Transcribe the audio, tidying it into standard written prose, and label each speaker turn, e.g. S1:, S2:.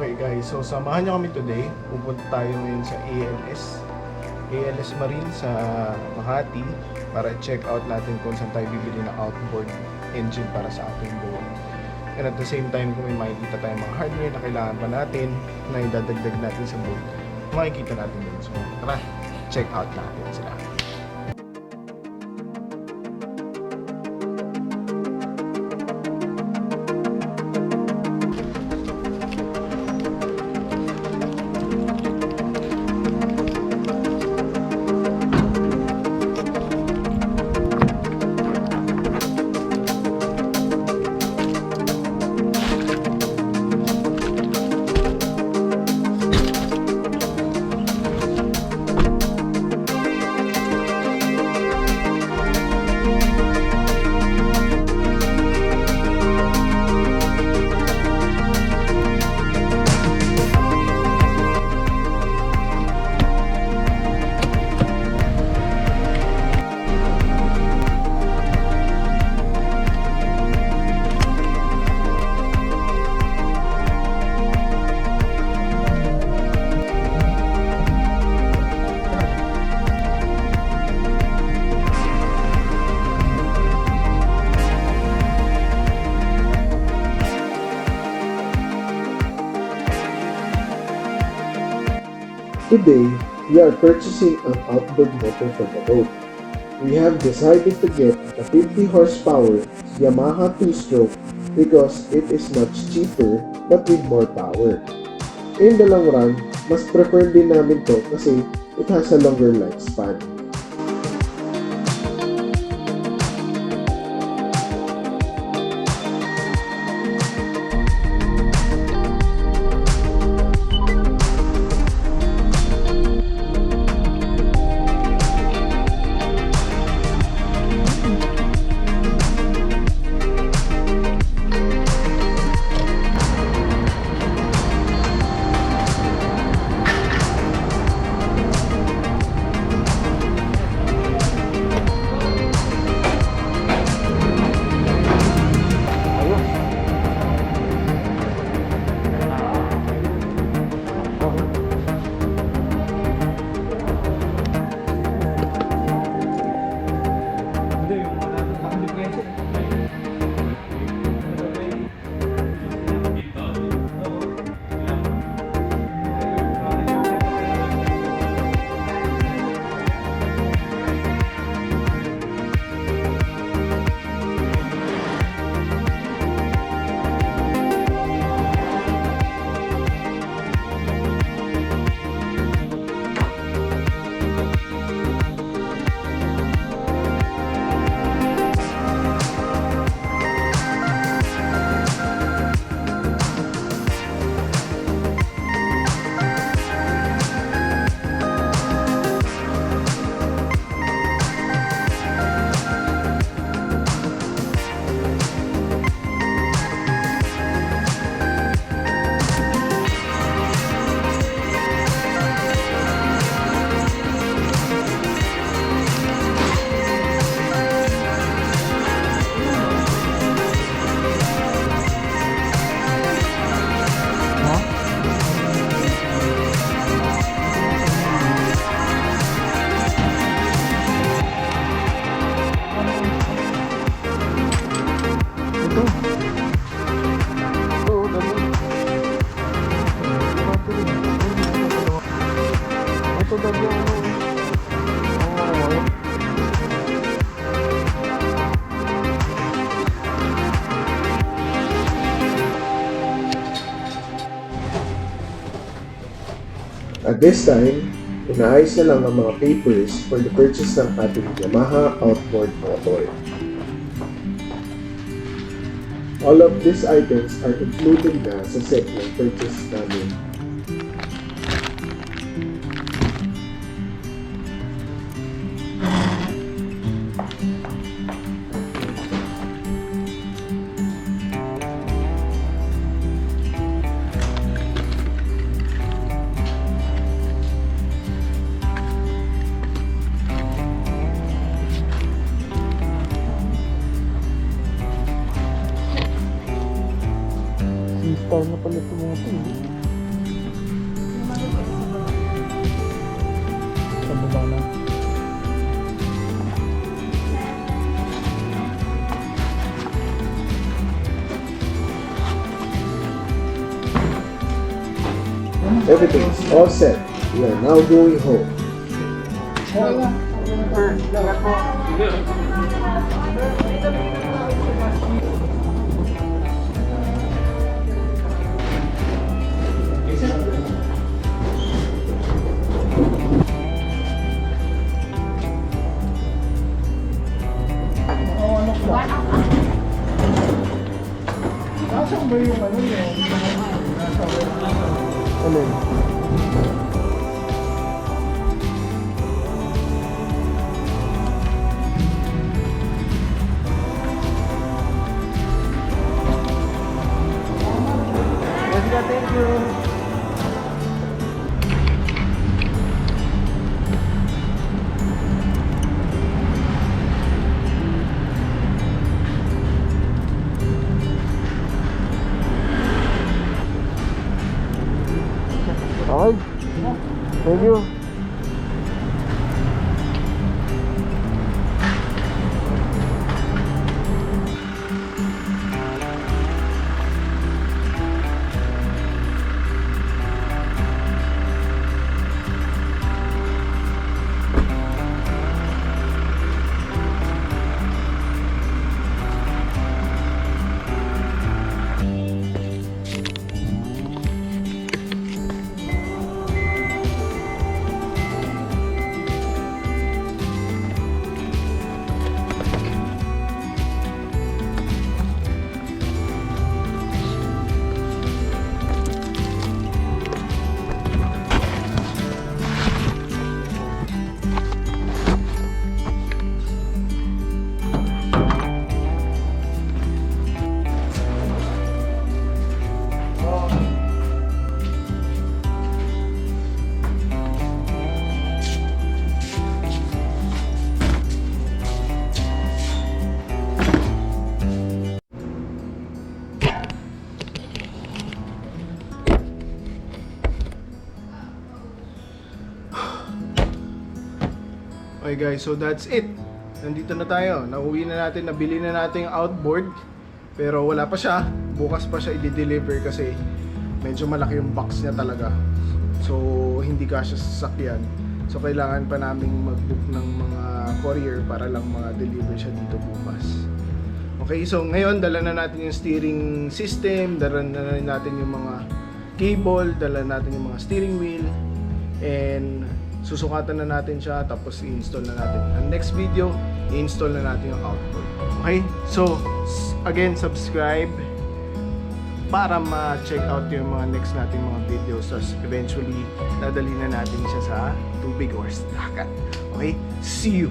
S1: Okay guys, so samahan nyo kami today. Pupunta tayo ngayon sa ALS Marine sa Makati para check out natin kung saan tayo bibili ng outboard engine para sa ating boat. And at the same time, kung may makikita tayong mga hardware na kailangan pa natin na idadagdag natin sa boat, makikita natin din. So tara, check out natin sila.
S2: Today, we are purchasing an outboard motor for the boat. We have decided to get a 50 horsepower Yamaha 2-stroke because it is much cheaper but with more power. In the long run, mas prefer din namin to kasi it has a longer lifespan. At this time, inaayos na lang ang mga papers for the purchase ng ating Yamaha outboard motor. All of these items are included na sa set ng purchase namin.
S3: Style na pala ito mga ito.
S2: Everything's all set. We are now going home.
S1: Nasaan ba yung ano yung nasa ano? Thank you. Okay. Thank you. Okay guys, so that's it. Nandito na tayo. Nauwi na natin, nabili na natin yung outboard. Pero wala pa siya. Bukas pa siya i-deliver kasi medyo malaki yung box niya talaga. So hindi kasya sa sasakyan. So kailangan pa naming mag-book ng mga courier para lang deliver siya dito bukas. Okay, so ngayon dala na natin yung steering system, dala na natin yung mga cable, dala natin yung mga steering wheel, and susukatan na natin siya, tapos i-install na natin. Ang next video, i-install na natin yung outboard. Okay? So, again, subscribe para ma-check out yung mga next natin mga videos. So, eventually, dadali na natin siya sa tubig or sa dagat. Okay? See you!